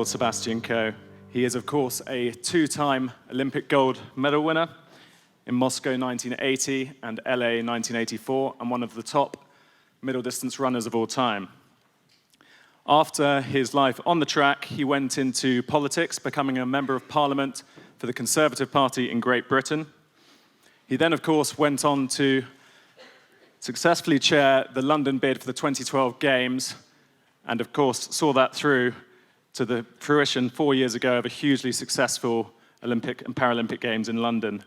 Lord Sebastian Coe. He is, of course, a two-time Olympic gold medal winner in Moscow 1980 and LA 1984, and one of the top middle distance runners of all time. After his life on the track, he went into politics, becoming a member of Parliament for the Conservative Party in Great Britain. He then, of course, went on to successfully chair the London bid for the 2012 Games, and of course saw that through to the fruition 4 years ago of a hugely successful Olympic and Paralympic Games in London.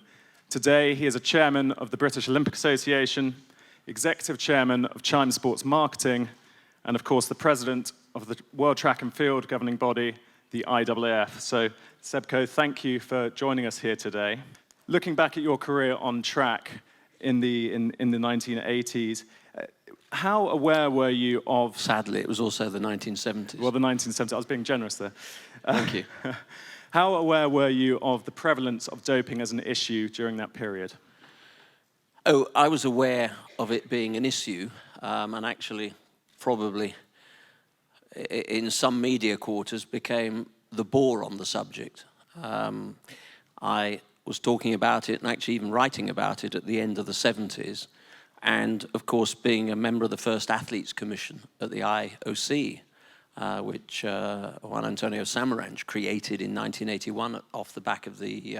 Today, he is a chairman of the British Olympic Association, executive chairman of Chime Sports Marketing, and of course the president of the World Track and Field governing body, the IAAF. So, Seb Coe, thank you for joining us here today. Looking back at your career on track in the 1980s, how aware were you of... Sadly, it was also the 1970s. Well, the 1970s. I was being generous there. Thank you. How aware were you of the prevalence of doping as an issue during that period? Oh, I was aware of it being an issue, and actually probably in some media quarters became the bore on the subject. I was talking about it and actually even writing about it at the end of the 70s. And of course, being a member of the first Athletes Commission at the IOC, which Juan Antonio Samaranch created in 1981 off the back of the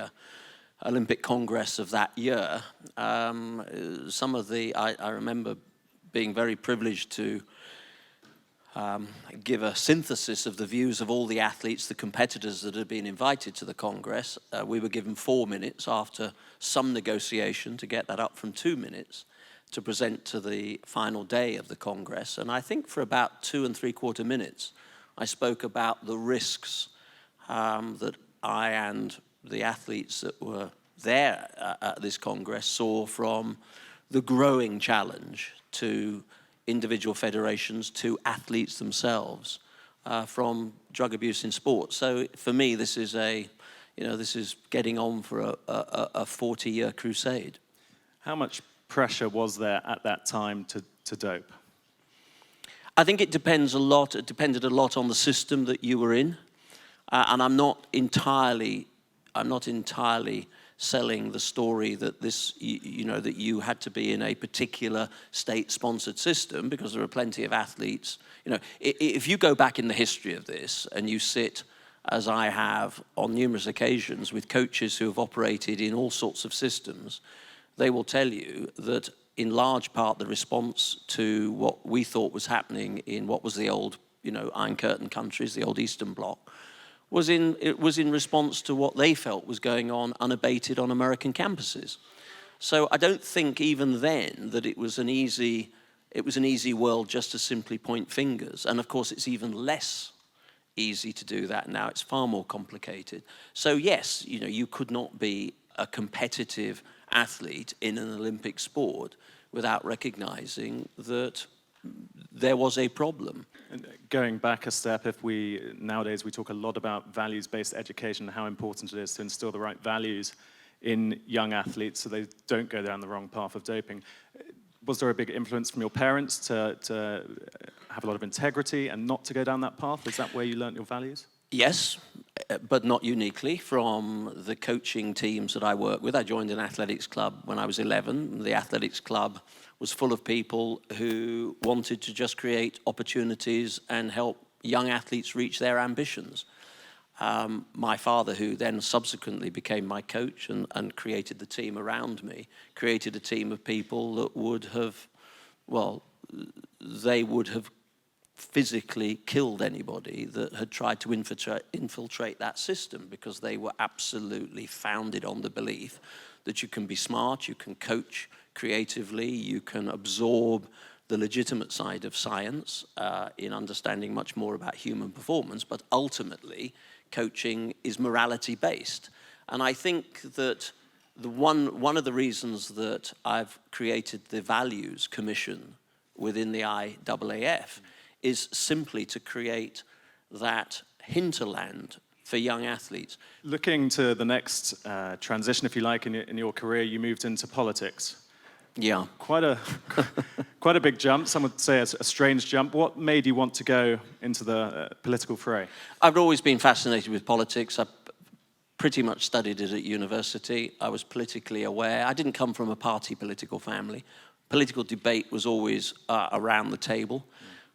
Olympic Congress of that year. I remember being very privileged to give a synthesis of the views of all the athletes, the competitors that had been invited to the Congress. We were given 4 minutes after some negotiation to get that up from 2 minutes to present to the final day of the Congress. And I think for about 2 3/4 minutes, I spoke about the risks that I and the athletes that were there at this Congress saw from the growing challenge to individual federations, to athletes themselves, from drug abuse in sport. So for me, this is this is getting on for a 40-year crusade. How much pressure was there at that time to dope? I think it depends a lot. It depended a lot on the system that you were in, and I'm not entirely selling the story that that you had to be in a particular state-sponsored system, because there are plenty of athletes. If you go back in the history of this and you sit, as I have on numerous occasions, with coaches who have operated in all sorts of systems, they will tell you that in large part the response to what we thought was happening in what was the old, Iron Curtain countries, the old Eastern Bloc, was in response to what they felt was going on unabated on American campuses. So I don't think even then that it was an easy world just to simply point fingers. And of course it's even less easy to do that now. It's far more complicated. So yes, you could not be a competitive athlete in an Olympic sport without recognizing that there was a problem. And going back a step, nowadays we talk a lot about values-based education and how important it is to instill the right values in young athletes so they don't go down the wrong path of doping. Was there a big influence from your parents to have a lot of integrity and not to go down that path? Is that where you learnt your values? Yes, but not uniquely from the coaching teams that I work with. I joined an athletics club when I was 11. The athletics club was full of people who wanted to just create opportunities and help young athletes reach their ambitions. My father, who then subsequently became my coach and created the team around me, created a team of people that would have physically killed anybody that had tried to infiltrate that system, because they were absolutely founded on the belief that you can be smart, you can coach creatively, you can absorb the legitimate side of science in understanding much more about human performance, but ultimately coaching is morality based. And I think that one of the reasons that I've created the Values Commission within the IAAF is simply to create that hinterland for young athletes. Looking to the next transition, if you like, in your career, you moved into politics. Yeah. Quite a big jump. Some would say it's a strange jump. What made you want to go into the political fray? I've always been fascinated with politics. I pretty much studied it at university. I was politically aware. I didn't come from a party political family. Political debate was always around the table.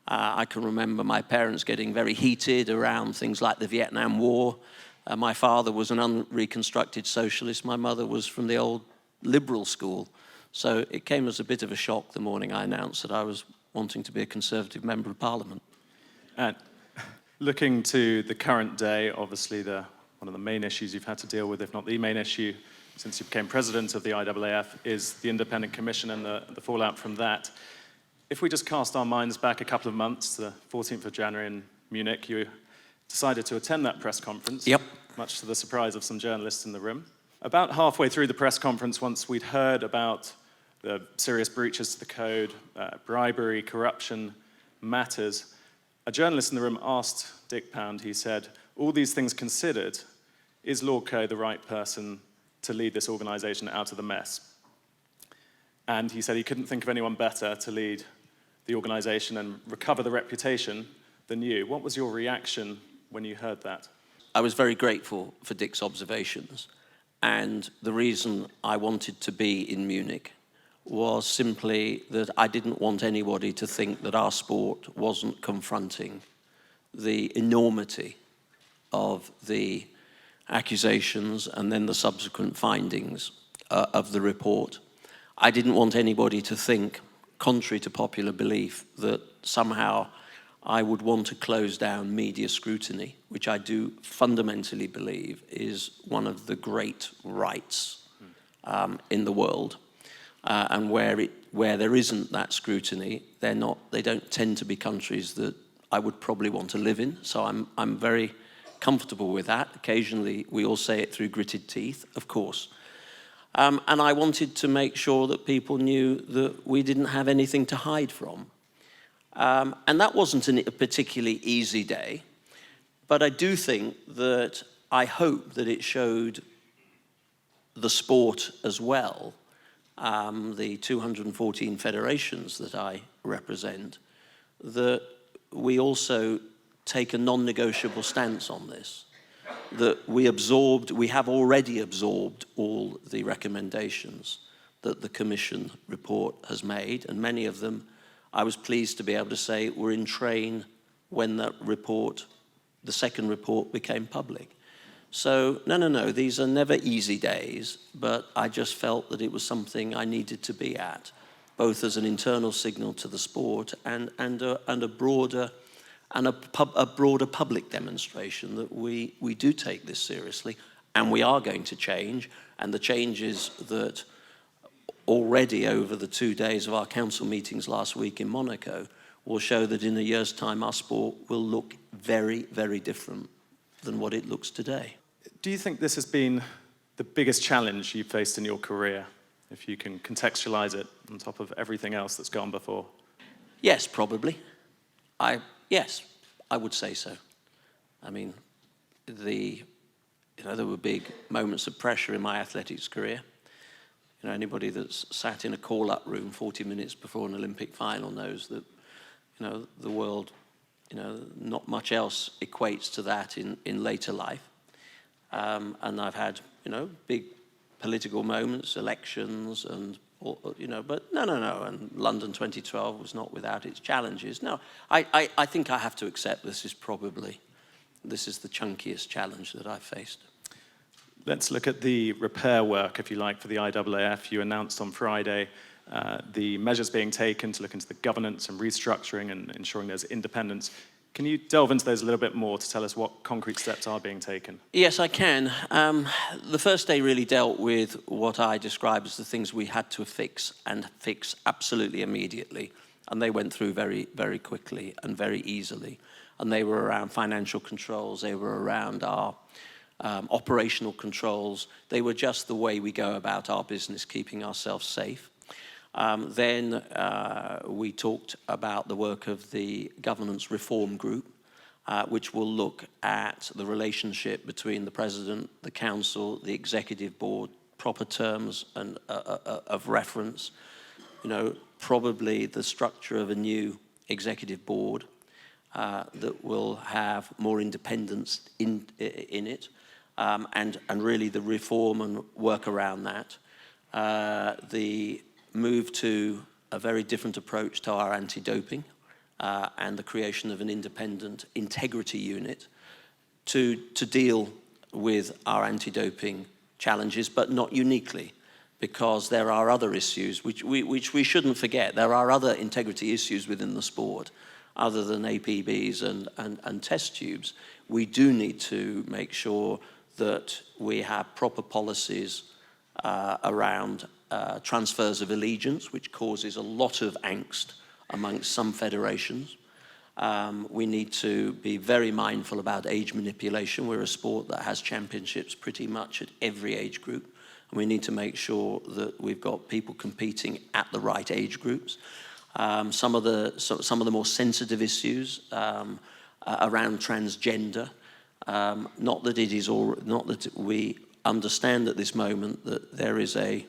I can remember my parents getting very heated around things like the Vietnam War. My father was an unreconstructed socialist. My mother was from the old liberal school. So it came as a bit of a shock the morning I announced that I was wanting to be a Conservative Member of Parliament. And looking to the current day, obviously one of the main issues you've had to deal with, if not the main issue, since you became president of the IAAF, is the Independent Commission and the fallout from that. If we just cast our minds back a couple of months, the 14th of January in Munich, you decided to attend that press conference, Yep. much to the surprise of some journalists in the room. About halfway through the press conference, once we'd heard about the serious breaches to the code, bribery, corruption matters, a journalist in the room asked Dick Pound, he said, all these things considered, is Lord Coe the right person to lead this organization out of the mess? And he said he couldn't think of anyone better to lead the organization and recover the reputation than you. What was your reaction when you heard that? I was very grateful for Dick's observations. And the reason I wanted to be in Munich was simply that I didn't want anybody to think that our sport wasn't confronting the enormity of the accusations and then the subsequent findings of the report. I didn't want anybody to think, contrary to popular belief, that somehow I would want to close down media scrutiny, which I do fundamentally believe is one of the great rights in the world. And where there isn't that scrutiny, they don't tend to be countries that I would probably want to live in. So I'm very comfortable with that. Occasionally, we all say it through gritted teeth, of course. And I wanted to make sure that people knew that we didn't have anything to hide from. And that wasn't a particularly easy day, but I do think that I hope that it showed the sport as well, the 214 federations that I represent, that we also take a non-negotiable stance on this, that we have already absorbed all the recommendations that the Commission report has made, and many of them I was pleased to be able to say were in train when the second report became public. So, no, these are never easy days, but I just felt that it was something I needed to be at, both as an internal signal to the sport and a broader public demonstration that we do take this seriously, and we are going to change, and the changes that already over the 2 days of our council meetings last week in Monaco will show that in a year's time our sport will look very, very different than what it looks today. Do you think this has been the biggest challenge you've faced in your career, if you can contextualize it on top of everything else that's gone before? Yes, probably. Yes, I would say so. I mean, there were big moments of pressure in my athletics career. Anybody that's sat in a call-up room 40 minutes before an Olympic final knows that, the world, not much else equates to that in later life. And I've had, big political moments, elections, and, but no. And London 2012 was not without its challenges. No, I think I have to accept this is the chunkiest challenge that I've faced. Let's look at the repair work, if you like, for the IAAF. You announced on Friday the measures being taken to look into the governance and restructuring and ensuring there's independence. Can you delve into those a little bit more to tell us what concrete steps are being taken? Yes, I can. The first day really dealt with what I describe as the things we had to fix absolutely immediately. And they went through very, very quickly and very easily. And they were around financial controls, they were around our operational controls. They were just the way we go about our business, keeping ourselves safe. Then we talked about the work of the governance reform group, which will look at the relationship between the President, the Council, the Executive Board, proper terms and of reference, probably the structure of a new executive board that will have more independence in it, and really the reform and work around that. The move to a very different approach to our anti-doping, and the creation of an independent integrity unit to deal with our anti-doping challenges, but not uniquely, because there are other issues which we shouldn't forget. There are other integrity issues within the sport other than APBs and test tubes. We do need to make sure that we have proper policies around transfers of allegiance, which causes a lot of angst amongst some federations. We need to be very mindful about age manipulation. We're a sport that has championships pretty much at every age group. And we need to make sure that we've got people competing at the right age groups. Some of the more sensitive issues around transgender. Not that we understand at this moment that there is a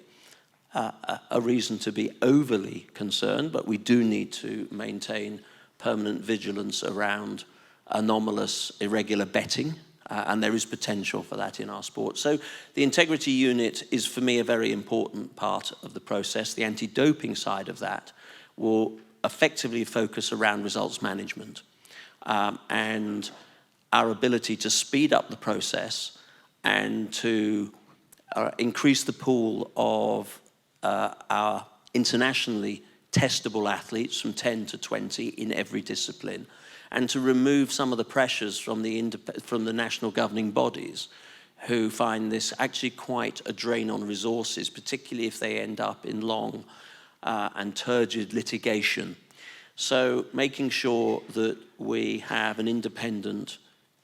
reason to be overly concerned, but we do need to maintain permanent vigilance around anomalous, irregular betting, and there is potential for that in our sport. So the integrity unit is, for me, a very important part of the process. The anti-doping side of that will effectively focus around results management, and our ability to speed up the process and to increase the pool of our internationally testable athletes from 10 to 20 in every discipline, and to remove some of the pressures from the national governing bodies, who find this actually quite a drain on resources, particularly if they end up in long and turgid litigation. So making sure that we have an independent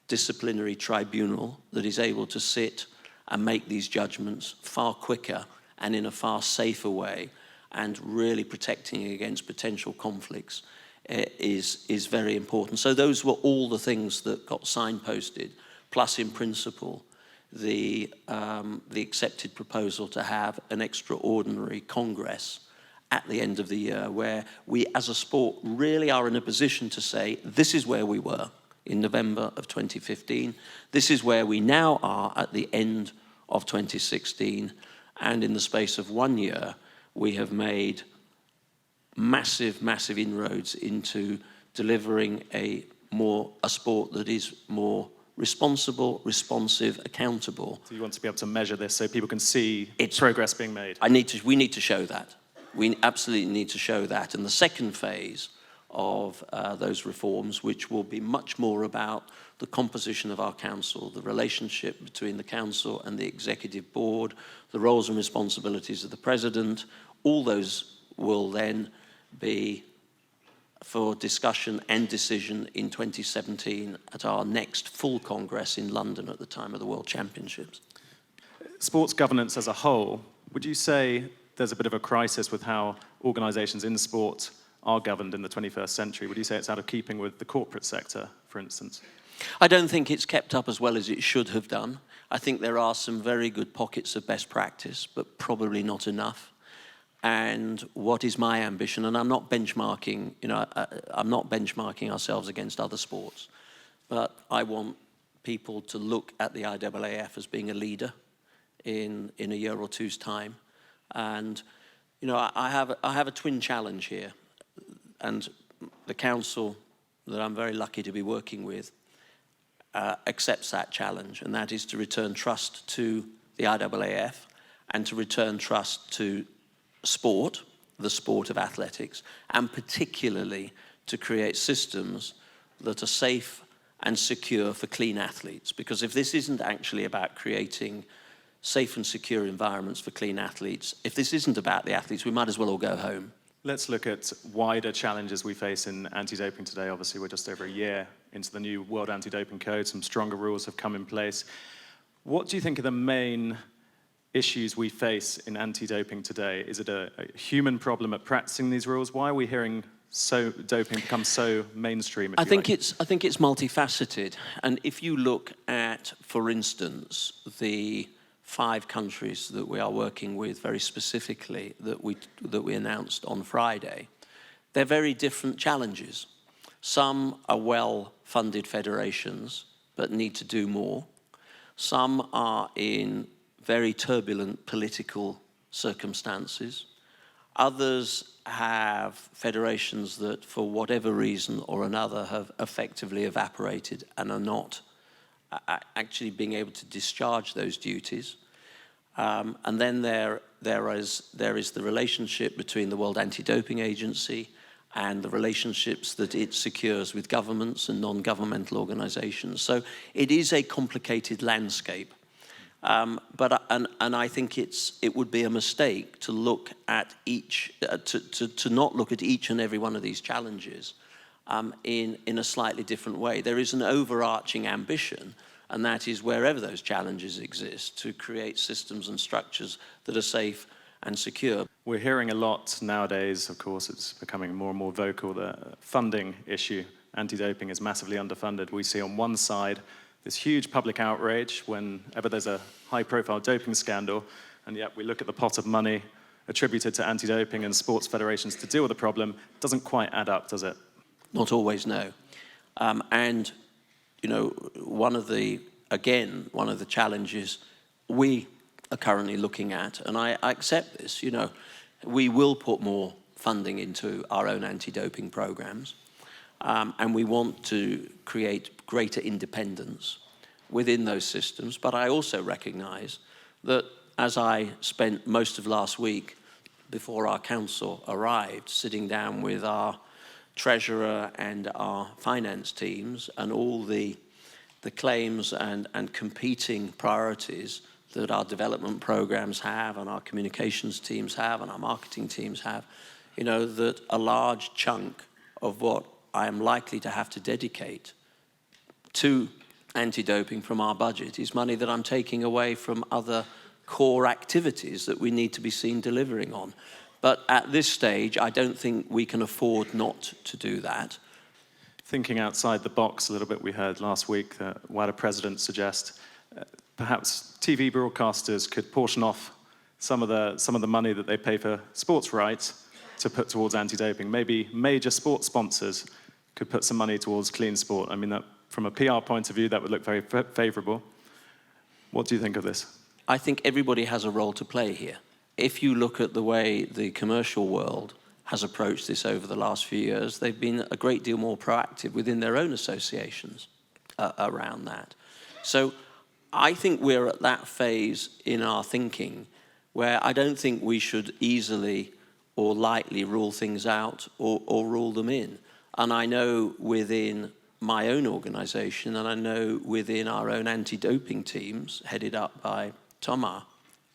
disciplinary tribunal that is able to sit and make these judgments far quicker and in a far safer way, and really protecting against potential conflicts is very important. So those were all the things that got signposted, plus in principle the accepted proposal to have an extraordinary Congress at the end of the year, where we as a sport really are in a position to say, this is where we were in November of 2015, this is where we now are at the end of 2016, and in the space of 1 year, we have made massive, massive inroads into delivering a sport that is more responsible, responsive, accountable. So you want to be able to measure this so people can see progress being made? We need to show that. We absolutely need to show that. And the second phase of those reforms, which will be much more about the composition of our council, the relationship between the council and the executive board, the roles and responsibilities of the president, all those will then be for discussion and decision in 2017 at our next full Congress in London at the time of the World Championships. Sports governance as a whole, would you say there's a bit of a crisis with how organisations in sport are governed in the 21st century? Would you say it's out of keeping with the corporate sector, for instance? I don't think it's kept up as well as it should have done. I think there are some very good pockets of best practice, but probably not enough. And what is my ambition, and I'm not benchmarking, I'm not benchmarking ourselves against other sports, but I want people to look at the IAAF as being a leader in a year or two's time. And I have a twin challenge here, and the council that I'm very lucky to be working with accepts that challenge, and that is to return trust to the IAAF and to return trust to sport, the sport of athletics, and particularly to create systems that are safe and secure for clean athletes. Because if this isn't actually about creating safe and secure environments for clean athletes, if this isn't about the athletes, we might as well all go home. Let's look at wider challenges we face in anti-doping today. Obviously, we're just over a year into the new World Anti-Doping Code. Some stronger rules have come in place. What do you think are the main issues we face in anti-doping today? Is it a human problem at practicing these rules? Why are we hearing doping become so mainstream? I think it's multifaceted. And if you look at, for instance, the 5 countries that we are working with very specifically that we announced on Friday, they're very different challenges. Some are well-funded federations but need to do more. Some are in very turbulent political circumstances. Others have federations that, for whatever reason or another, have effectively evaporated and are not actually being able to discharge those duties. And then there is the relationship between the World Anti-Doping Agency and the relationships that it secures with governments and non-governmental organizations. So it is a complicated landscape. But I think it would be a mistake to look at to not look at each and every one of these challenges in a slightly different way. There is an overarching ambition, and that is, wherever those challenges exist, to create systems and structures that are safe and secure. We're hearing a lot nowadays, of course, it's becoming more and more vocal, the funding issue. Anti-doping is massively underfunded. We see on one side this huge public outrage whenever there's a high-profile doping scandal, and yet we look at the pot of money attributed to anti-doping and sports federations to deal with the problem. It doesn't quite add up, does it? Not always, no. And, you know, one of the challenges we are currently looking at, and I accept this, you know, we will put more funding into our own anti-doping programs, and we want to create greater independence within those systems. But I also recognize that, as I spent most of last week before our council arrived, sitting down with our treasurer and our finance teams and all the claims and competing priorities that our development programs have and our communications teams have and our marketing teams have, you know, that a large chunk of what I am likely to have to dedicate to anti-doping from our budget is money that I'm taking away from other core activities that we need to be seen delivering on. But at this stage, I don't think we can afford not to do that. Thinking outside the box a little bit, we heard last week that WADA President suggest perhaps TV broadcasters could portion off some of the money that they pay for sports rights to put towards anti-doping. Maybe major sports sponsors could put some money towards clean sport. I mean, that, from a PR point of view, that would look very favorable. What do you think of this? I think everybody has a role to play here. If you look at the way the commercial world has approached this over the last few years, they've been a great deal more proactive within their own associations around that. So I think we're at that phase in our thinking where I don't think we should easily or lightly rule things out or rule them in. And I know within my own organization, and I know within our own anti-doping teams, headed up by Thomas,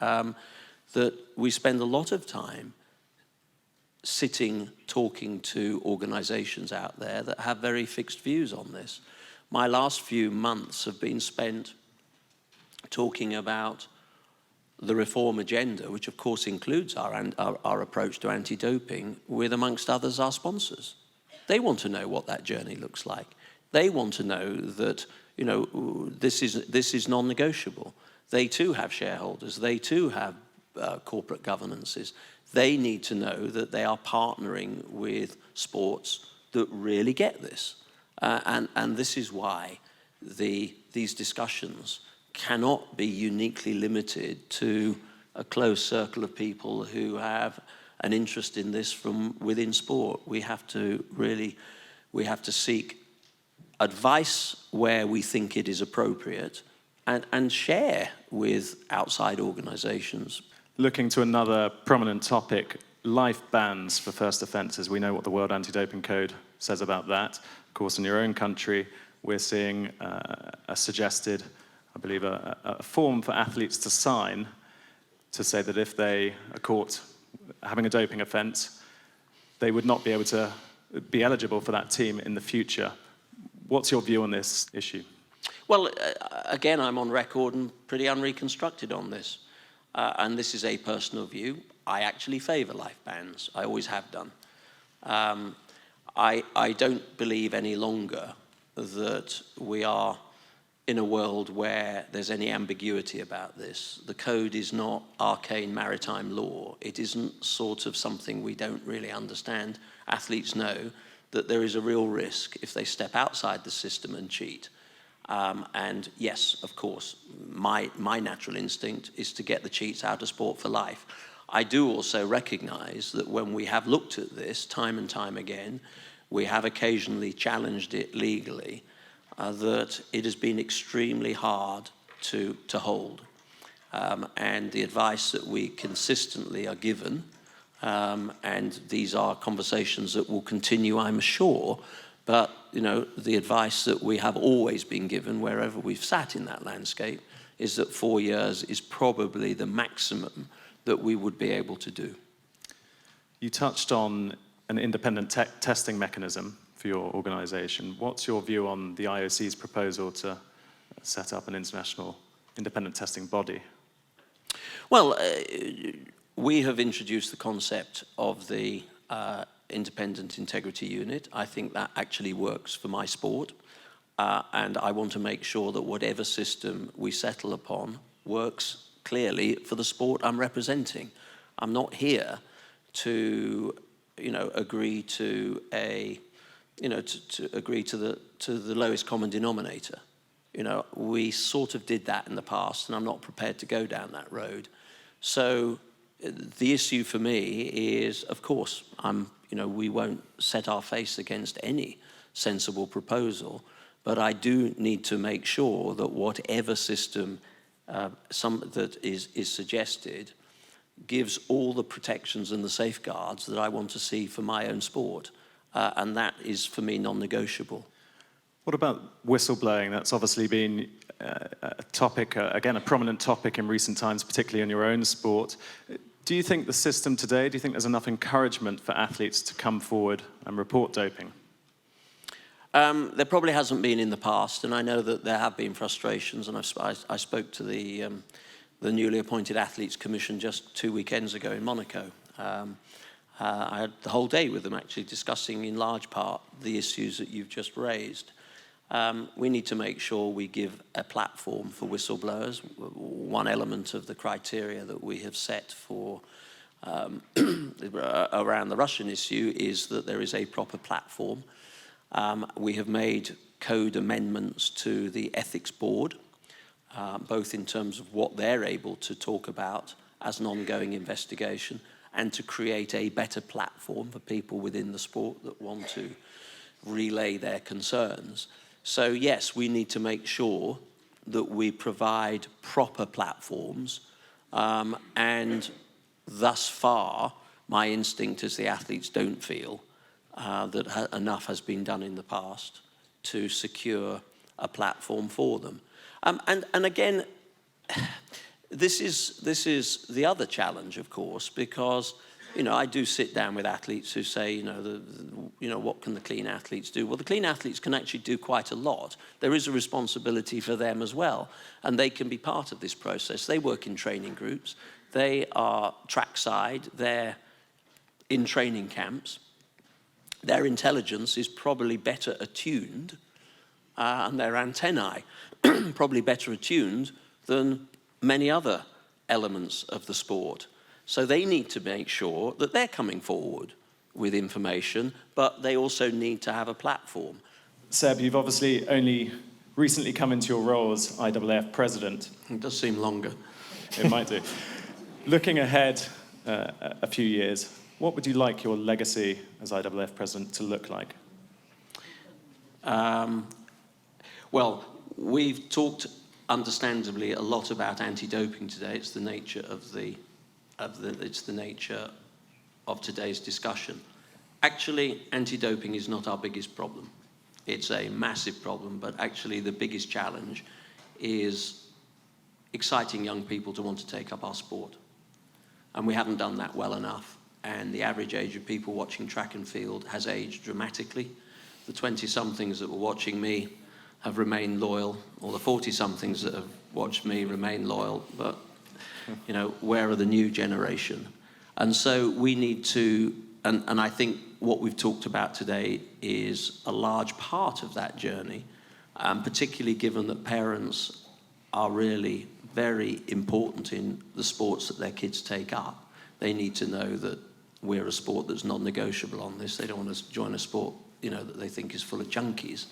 that we spend a lot of time sitting, talking to organizations out there that have very fixed views on this. My last few months have been spent talking about the reform agenda, which of course includes our approach to anti-doping, with, amongst others, our sponsors. They want to know what that journey looks like. They want to know that, you know, this is non-negotiable. They too have shareholders. They too have corporate governances. They need to know that they are partnering with sports that really get this. And this is why these discussions cannot be uniquely limited to a close circle of people who have an interest in this from within sport. We have to seek advice where we think it is appropriate and share with outside organizations. Looking to another prominent topic, life bans for first offences. We know what the World Anti-Doping Code says about that. Of course, in your own country, we're seeing a suggested, I believe, a form for athletes to sign to say that if they are caught having a doping offence, they would not be able to be eligible for that team in the future. What's your view on this issue? Well, again, I'm on record and pretty unreconstructed on this. And this is a personal view. I actually favour life bans. I always have done. I don't believe any longer that we are in a world where there's any ambiguity about this. The code is not arcane maritime law. It isn't sort of something we don't really understand. Athletes know that there is a real risk if they step outside the system and cheat. And yes, of course, my natural instinct is to get the cheats out of sport for life. I do also recognize that when we have looked at this time and time again, we have occasionally challenged it legally, that it has been extremely hard to hold. And the advice that we consistently are given, and these are conversations that will continue, I'm sure, but the advice that we have always been given wherever we've sat in that landscape is that 4 years is probably the maximum that we would be able to do. You touched on an independent testing mechanism for your organization. What's your view on the IOC's proposal to set up an international independent testing body? Well, we have introduced the concept of the independent integrity unit. I think that actually works for my sport. And I want to make sure that whatever system we settle upon works clearly for the sport I'm representing. I'm not here to, agree to to agree to the lowest common denominator. We sort of did that in the past, and I'm not prepared to go down that road. So the issue for me is, of course, we won't set our face against any sensible proposal, but I do need to make sure that whatever system that is suggested gives all the protections and the safeguards that I want to see for my own sport. And that is, for me, non-negotiable. What about whistleblowing? That's obviously been a topic, again, a prominent topic in recent times, particularly in your own sport. Do you think the system today, do you think there's enough encouragement for athletes to come forward and report doping? There probably hasn't been in the past, and I know that there have been frustrations, and I spoke to the newly appointed Athletes Commission just 2 weekends ago in Monaco. I had the whole day with them actually discussing in large part the issues that you've just raised. We need to make sure we give a platform for whistleblowers. One element of the criteria that we have set for around the Russian issue is that there is a proper platform. We have made code amendments to the ethics board, both in terms of what they're able to talk about as an ongoing investigation, and to create a better platform for people within the sport that want to relay their concerns. So yes, we need to make sure that we provide proper platforms, and thus far, my instinct is the athletes don't feel that enough has been done in the past to secure a platform for them. And again, this is the other challenge, of course, because I do sit down with athletes who say, what can the clean athletes do? Well, the clean athletes can actually do quite a lot. There is a responsibility for them as well, and they can be part of this process. They work in training groups. They are trackside. They're in training camps. Their intelligence is probably better attuned, and their antennae probably better attuned than many other elements of the sport. So they need to make sure that they're coming forward with information, but they also need to have a platform. Seb, you've obviously only recently come into your role as IAAF President. It does seem longer. It might do. Looking ahead a few years, what would you like your legacy as IAAF President to look like? Well, we've talked understandably a lot about anti-doping today. It's the nature of today's discussion. Actually, anti-doping is not our biggest problem. It's a massive problem, but actually the biggest challenge is exciting young people to want to take up our sport. And we haven't done that well enough. And the average age of people watching track and field has aged dramatically. The 20-somethings that were watching me have remained loyal, or the 40-somethings that have watched me remain loyal, but where are the new generation? And so we need to, and I think what we've talked about today is a large part of that journey, particularly given that parents are really very important in the sports that their kids take up. They need to know that we're a sport that's non-negotiable on this. They don't want to join a sport, that they think is full of junkies.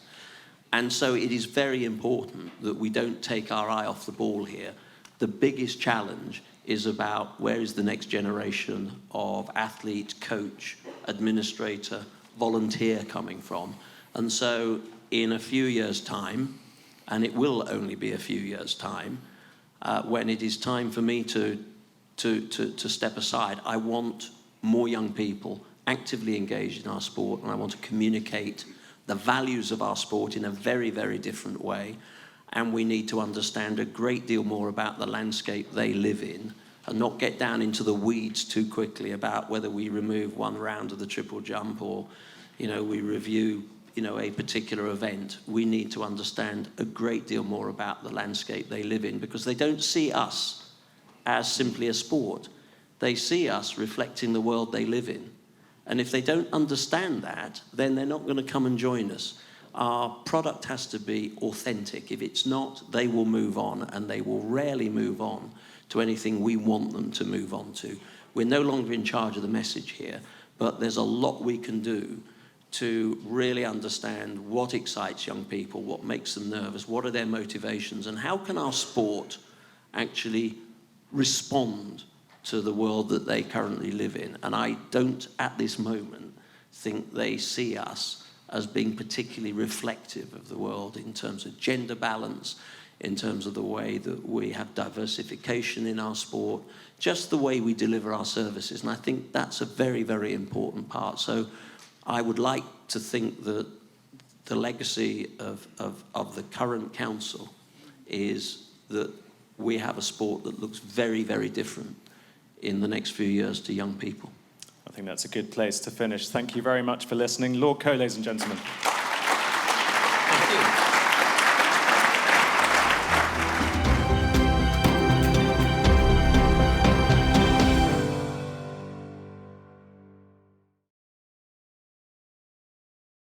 And so it is very important that we don't take our eye off the ball here. The biggest challenge is about where is the next generation of athlete, coach, administrator, volunteer coming from. And so in a few years' time, and it will only be a few years' time, when it is time for me to step aside, I want more young people actively engaged in our sport, and I want to communicate the values of our sport in a very, very different way. And we need to understand a great deal more about the landscape they live in and not get down into the weeds too quickly about whether we remove one round of the triple jump or, we review, a particular event. We need to understand a great deal more about the landscape they live in, because they don't see us as simply a sport. They see us reflecting the world they live in. And if they don't understand that, then they're not going to come and join us. Our product has to be authentic. If it's not, they will move on, and they will rarely move on to anything we want them to move on to. We're no longer in charge of the message here, but there's a lot we can do to really understand what excites young people, what makes them nervous, what are their motivations, and how can our sport actually respond to the world that they currently live in. And I don't, at this moment, think they see us as being particularly reflective of the world in terms of gender balance, in terms of the way that we have diversification in our sport, just the way we deliver our services. And I think that's a very, very important part. So I would like to think that the legacy of the current council is that we have a sport that looks very, very different in the next few years to young people. I think that's a good place to finish. Thank you very much for listening. Lord Coe, ladies and gentlemen.